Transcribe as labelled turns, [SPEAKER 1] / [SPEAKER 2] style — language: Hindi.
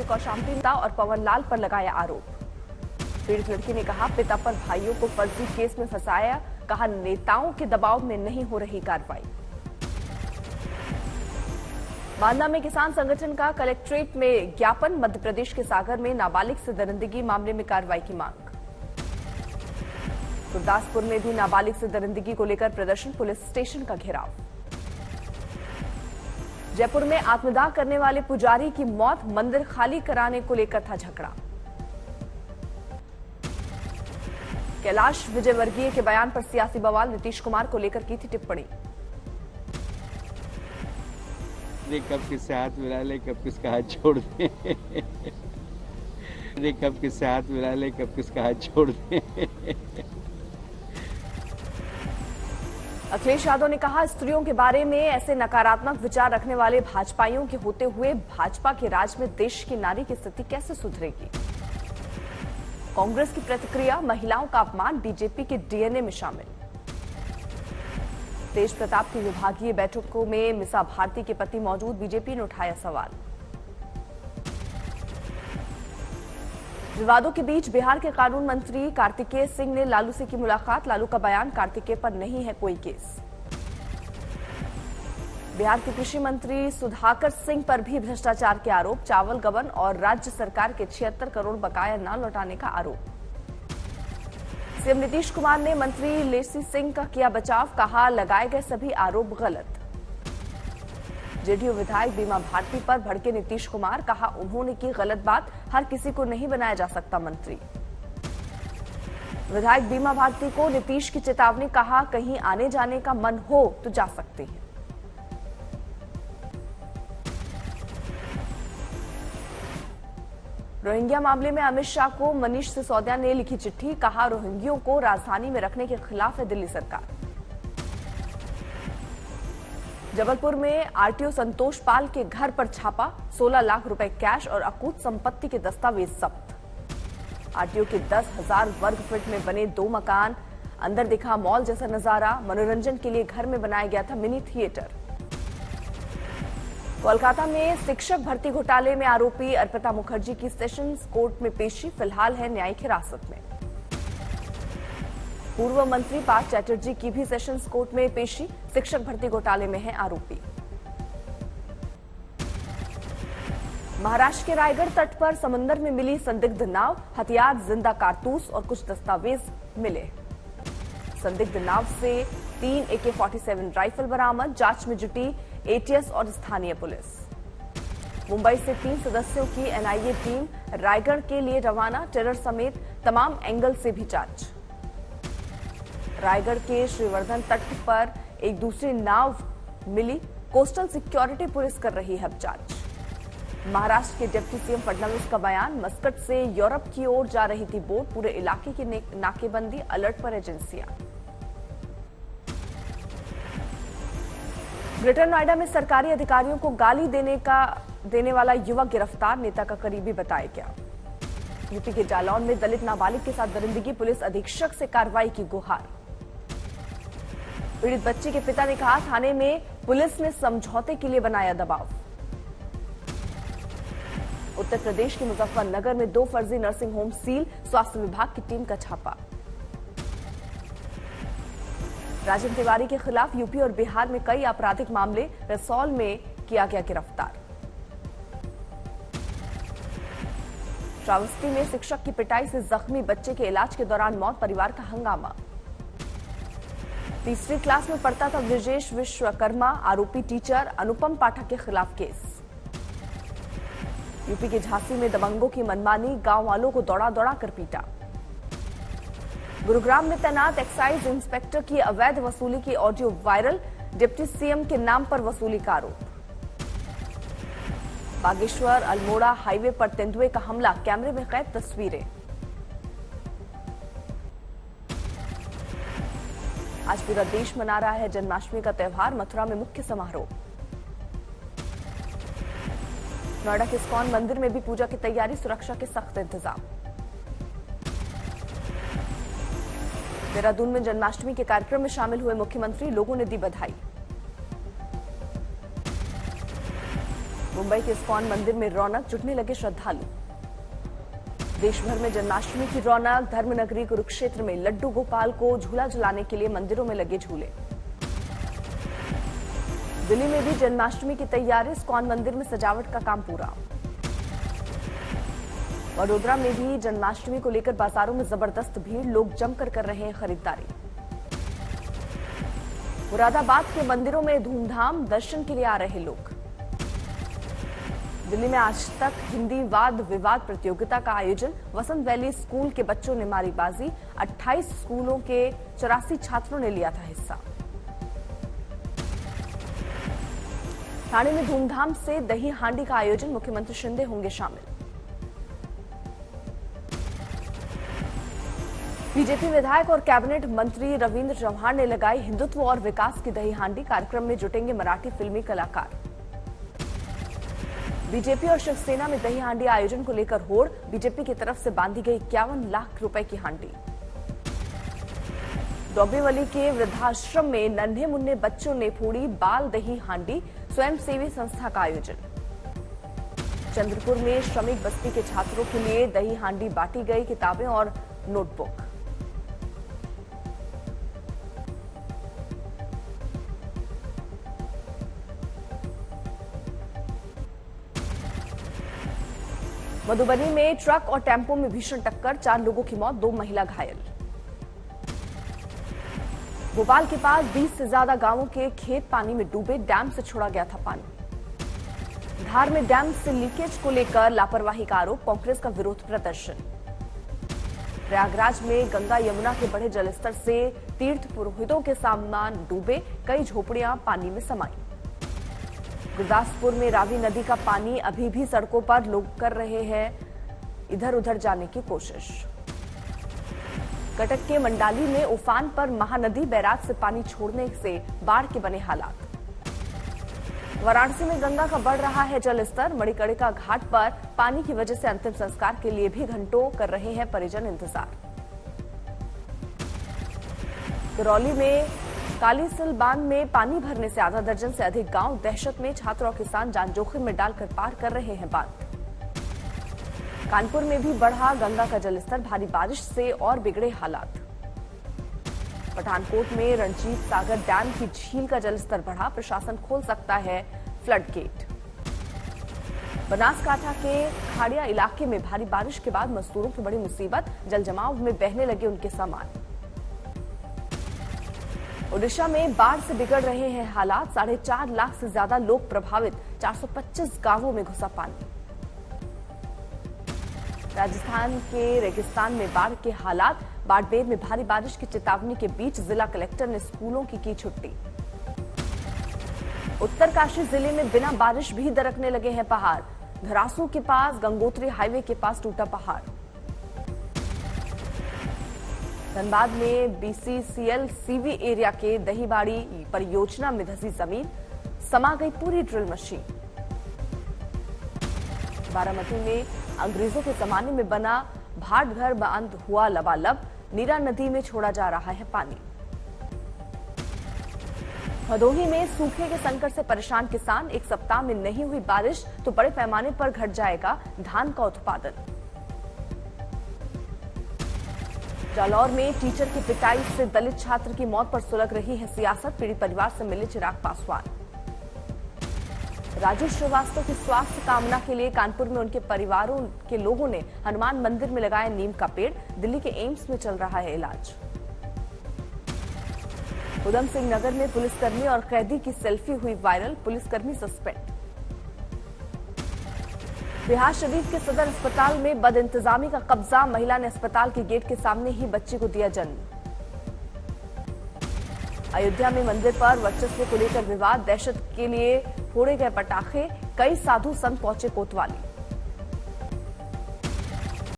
[SPEAKER 1] कौशाम्बी और पवन लाल पर लगाया आरोप। पीड़ित लड़की ने कहा, पिता पर भाइयों को फर्जी केस में फंसाया। कहा, नेताओं के दबाव में नहीं हो रही कार्रवाई। बांदा में किसान संगठन का कलेक्ट्रेट में ज्ञापन। मध्य प्रदेश के सागर में नाबालिग से दरिंदगी मामले में कार्रवाई की मांग। गुरदासपुर में भी नाबालिग से दरिंदगी को लेकर प्रदर्शन, पुलिस स्टेशन का घेराव। जयपुर में आत्मदाह करने वाले पुजारी की मौत, मंदिर खाली कराने को लेकर था झगड़ा। कैलाश विजयवर्गीय के बयान पर सियासी बवाल, नीतीश कुमार को लेकर की थी टिप्पणी।
[SPEAKER 2] कब किससे हाथ मिला ले, कब किसका हाथ छोड़ दे। कब किससे हाथ मिला ले, कब किसका हाथ छोड़ दे।
[SPEAKER 1] अखिलेश यादव ने कहा, स्त्रियों के बारे में ऐसे नकारात्मक विचार रखने वाले भाजपाइयों के होते हुए भाजपा के राज में देश की नारी की स्थिति कैसे सुधरेगी। कांग्रेस की प्रतिक्रिया, महिलाओं का अपमान बीजेपी के डीएनए में शामिल। तेज प्रताप की विभागीय बैठकों में मिसा भारती के पति मौजूद, बीजेपी ने उठाया सवाल। विवादों के बीच बिहार के कानून मंत्री कार्तिकेय सिंह ने लालू से की मुलाकात। लालू का बयान, कार्तिकेय पर नहीं है कोई केस। बिहार के कृषि मंत्री सुधाकर सिंह पर भी भ्रष्टाचार के आरोप। चावल गबन और राज्य सरकार के 76 करोड़ बकाया न लौटाने का आरोप। सीएम नीतीश कुमार ने मंत्री लेसी सिंह का किया बचाव। कहा, लगाए गए सभी आरोप गलत। जेडीयू विधायक बीमा भारती पर भड़के नीतीश कुमार। कहा, उन्होंने की गलत बात, हर किसी को नहीं बनाया जा सकता मंत्री। विधायक बीमा भारती को नीतीश की चेतावनी। कहा, कहीं आने जाने का मन हो तो जा सकते हैं। रोहिंग्या मामले में अमित शाह को मनीष सिसोदिया ने लिखी चिट्ठी। कहा, रोहिंग्यों को राजधानी में रखने के खिलाफ है दिल्ली सरकार। जबलपुर में आरटीओ संतोष पाल के घर पर छापा, 16 लाख रुपए कैश और अकूत संपत्ति के दस्तावेज जब्त। आरटीओ के 10,000 वर्ग फीट में बने 2 मकान, अंदर दिखा मॉल जैसा नजारा। मनोरंजन के लिए घर में बनाया गया था मिनी थिएटर। कोलकाता में शिक्षक भर्ती घोटाले में आरोपी अर्पिता मुखर्जी की सेशंस कोर्ट में पेशी, फिलहाल है न्यायिक हिरासत में। पूर्व मंत्री पार्थ चैटर्जी की भी सेशंस कोर्ट में पेशी, शिक्षक भर्ती घोटाले में है आरोपी। महाराष्ट्र के रायगढ़ तट पर समुद्र में मिली संदिग्ध नाव, हथियार, जिंदा कारतूस और कुछ दस्तावेज मिले। संदिग्ध नाव से 3 AK-47 राइफल बरामद, जांच में जुटी एटीएस और स्थानीय पुलिस। मुंबई से 3 सदस्यों की एनआईए टीम रायगढ़ के लिए रवाना, टेरर समेत तमाम एंगल से भी जांच। रायगढ़ के श्रीवर्धन तट पर एक दूसरी नाव मिली, कोस्टल सिक्योरिटी पुलिस कर रही है जांच। महाराष्ट्र के डिप्टी सीएम फडणवीस का बयान, मस्कट से यूरोप की ओर जा रही थी बोट, पूरे इलाके की नाकेबंदी, अलर्ट पर एजेंसियां। ग्रेटर नोएडा में सरकारी अधिकारियों को गाली देने वाला युवक गिरफ्तार, नेता का करीबी बताया गया। यूपी के जालौन में दलित नाबालिग के साथ दरिंदगी, पुलिस अधीक्षक से कार्रवाई की गुहार। पीड़ित बच्चे के पिता ने कहा, थाने में पुलिस ने समझौते के लिए बनाया दबाव। उत्तर प्रदेश के मुजफ्फरनगर में 2 फर्जी नर्सिंग होम सील, स्वास्थ्य विभाग की टीम का छापा। राजन तिवारी के खिलाफ यूपी और बिहार में कई आपराधिक मामले, रसौल में किया गया गिरफ्तार। श्रावस्ती में शिक्षक की पिटाई से जख्मी बच्चे के इलाज के दौरान मौत, परिवार का हंगामा। 3री क्लास में पढ़ता था ब्रजेश विश्वकर्मा, आरोपी टीचर अनुपम पाठक के खिलाफ केस। यूपी के झांसी में दबंगों की मनमानी, गांव वालों को दौड़ा दौड़ा कर पीटा। गुरुग्राम में तैनात एक्साइज इंस्पेक्टर की अवैध वसूली की ऑडियो वायरल, डिप्टी सीएम के नाम पर वसूली का आरोप। बागेश्वर अल्मोड़ा हाईवे पर तेंदुए का हमला, कैमरे में कैद तस्वीरें। आज पूरा देश मना रहा है जन्माष्टमी का त्यौहार, मथुरा में मुख्य समारोह। नोएडा के इस्कॉन मंदिर में भी पूजा की तैयारी, सुरक्षा के सख्त इंतजाम। देहरादून में जन्माष्टमी के कार्यक्रम में शामिल हुए मुख्यमंत्री, लोगों ने दी बधाई। मुंबई के इस्कॉन मंदिर में रौनक, जुटने लगे श्रद्धालु। देश भर में जन्माष्टमी की रौनक, धर्मनगरी कुरुक्षेत्र में लड्डू गोपाल को झूला झुलाने के लिए मंदिरों में लगे झूले। दिल्ली में भी जन्माष्टमी की तैयारी, इस्कॉन मंदिर में सजावट का काम पूरा। वडोदरा में भी जन्माष्टमी को लेकर बाजारों में जबरदस्त भीड़, लोग जमकर कर रहे हैं खरीदारी। मुरादाबाद के मंदिरों में धूमधाम, दर्शन के लिए आ रहे लोग। दिल्ली में आज तक हिंदी वाद विवाद प्रतियोगिता का आयोजन, वसंत वैली स्कूल के बच्चों ने मारी बाजी, 28 स्कूलों के 84 छात्रों ने लिया था हिस्सा। ठाणे में धूमधाम से दही हांडी का आयोजन, मुख्यमंत्री शिंदे होंगे शामिल। बीजेपी विधायक और कैबिनेट मंत्री रविंद्र चौहान ने लगाई हिंदुत्व और विकास की दही हांडी, कार्यक्रम में जुटेंगे मराठी फिल्मी कलाकार। बीजेपी और शिवसेना में दही हांडी आयोजन को लेकर होड़, बीजेपी की तरफ से बांधी गई 51 लाख रुपए की हांडी। डोंबिवली के वृद्धाश्रम में नन्हे मुन्ने बच्चों ने फोड़ी बाल दही हांडी, स्वयंसेवी संस्था का आयोजन। चंद्रपुर में श्रमिक बस्ती के छात्रों के लिए दही हांडी बांटी गई, किताबें और नोटबुक। मधुबनी में ट्रक और टेम्पो में भीषण टक्कर, 4 लोगों की मौत, 2 महिला घायल। भोपाल के पास 20 से ज्यादा गांवों के खेत पानी में डूबे, डैम से छोड़ा गया था पानी। धार में डैम से लीकेज को लेकर लापरवाही का आरोप, कांग्रेस का विरोध प्रदर्शन। प्रयागराज में गंगा यमुना के बढ़े जलस्तर से तीर्थ पुरोहितों के सामान डूबे, कई झोपड़ियां पानी में समाई। गुरदासपुर में रावी नदी का पानी अभी भी सड़कों पर, लोग कर रहे हैं इधर उधर जाने की कोशिश। कटक के मंडाली में उफान पर महानदी, बैराज से पानी छोड़ने से बाढ़ के बने हालात। वाराणसी में गंगा का बढ़ रहा है जलस्तर, मणिकर्णिका घाट पर पानी की वजह से अंतिम संस्कार के लिए भी घंटों कर रहे हैं परिजन इंतजार। करौली में कालीसिल बांध में पानी भरने से आधा दर्जन से अधिक गांव दहशत में, छात्र और किसान जान जोखिम में डालकर पार कर रहे हैं बांध। कानपुर में भी बढ़ा गंगा का जलस्तर, भारी बारिश से और बिगड़े हालात। पठानकोट में रणजीत सागर डैम की झील का जलस्तर बढ़ा, प्रशासन खोल सकता है फ्लड गेट। बनासकांठा के खाड़िया इलाके में भारी बारिश के बाद मजदूरों की बड़ी मुसीबत, जलजमाव में बहने लगे उनके सामान। ओडिशा में बाढ़ से बिगड़ रहे हैं हालात, 4.5 लाख से ज्यादा लोग प्रभावित, 425 गांवों में घुसा पानी। राजस्थान के रेगिस्तान में बाढ़ के हालात, बाड़मेर में भारी बारिश की चेतावनी के बीच जिला कलेक्टर ने स्कूलों की छुट्टी। उत्तरकाशी जिले में बिना बारिश भी दरकने लगे हैं पहाड़, धरासू के पास गंगोत्री हाईवे के पास टूटा पहाड़। धनबाद में बीसीसीएल सीवी एरिया के दहीबाड़ी परियोजना में धंसी जमीन, समा गई पूरी ड्रिल मशीन। बारामती में अंग्रेजों के जमाने में बना भाटघर बांध हुआ लबालब, नीरा नदी में छोड़ा जा रहा है पानी। भदोही में सूखे के संकट से परेशान किसान, 1 सप्ताह में नहीं हुई बारिश तो बड़े पैमाने पर घट जाएगा धान का उत्पादन। जालौर में टीचर की पिटाई से दलित छात्र की मौत पर सुलग रही है सियासत, पीड़ित परिवार से मिले चिराग पासवान। राजू श्रीवास्तव की स्वास्थ्य कामना के लिए कानपुर में उनके परिवारों के लोगों ने हनुमान मंदिर में लगाया नीम का पेड़, दिल्ली के एम्स में चल रहा है इलाज। उधम सिंह नगर में पुलिसकर्मी और कैदी की सेल्फी हुई वायरल, पुलिसकर्मी सस्पेंड। बिहार शरीफ के सदर अस्पताल में बदइंतजामी का कब्जा, महिला ने अस्पताल के गेट के सामने ही बच्चे को दिया जन्म। अयोध्या में मंदिर पर वर्चस्व को लेकर विवाद, दहशत के लिए फोड़े गए पटाखे, कई साधु संत पहुंचे कोतवाली।